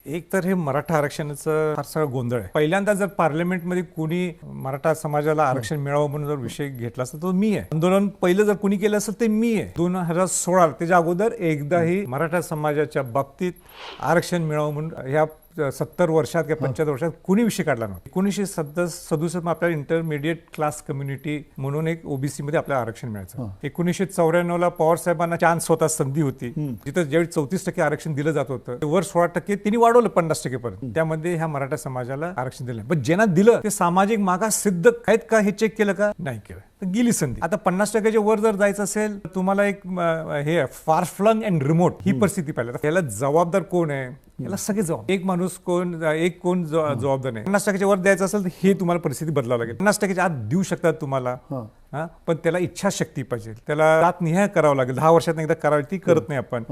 एक तर हे मराठा आरक्षणाचं फार सगळं गोंधळ आहे. पहिल्यांदा जर पार्लमेंटमध्ये कुणी मराठा समाजाला आरक्षण मिळावं म्हणून जर विषय घेतला असता तो मी आहे. आंदोलन पहिलं जर कुणी केलं असेल ते मी आहे. 2016 त्याच्या अगोदर एकदाही मराठा समाजाच्या बाबतीत आरक्षण मिळावं म्हणून ह्या 70 वर्षात किंवा 75 वर्षात कुणी विषय काढला नव्हता. 1967 आपल्याला इंटरमिडिएट क्लास कम्युनिटी म्हणून एक ओबीसी मध्ये आपल्याला आरक्षण मिळायचं. 1994 ला पवार साहेबांना चान्स होता, संधी होती, जिथं ज्यावेळी 34% आरक्षण दिलं जात होतं वर 16% त्यांनी वाढवलं 50% पर्यंत. त्यामध्ये ह्या मराठा समाजाला आरक्षण दिलं. पण ज्यांना दिलं ते सामाजिक मागास सिद्ध आहेत का हे चेक केलं का? नाही केलं. तर गेली संधी. आता 50%च्या वर जर जायचं असेल तर तुम्हाला एक हे फार फ्लंग अँड रिमोट ही परिस्थिती पाहिजे. याला जबाबदार कोण आहे? याला सगळे जबाबदार. एक माणूस कोण जबाबदार नाही. 50%च्या वर द्यायचं असेल तर हे तुम्हाला परिस्थिती बदलावं लागेल. 50%च्या आत देऊ शकतात तुम्हाला, पण त्याला इच्छाशक्ती पाहिजे. त्याला निहाय करावं लागेल. 10 वर्षात एकदा करावी, ती करत नाही आपण.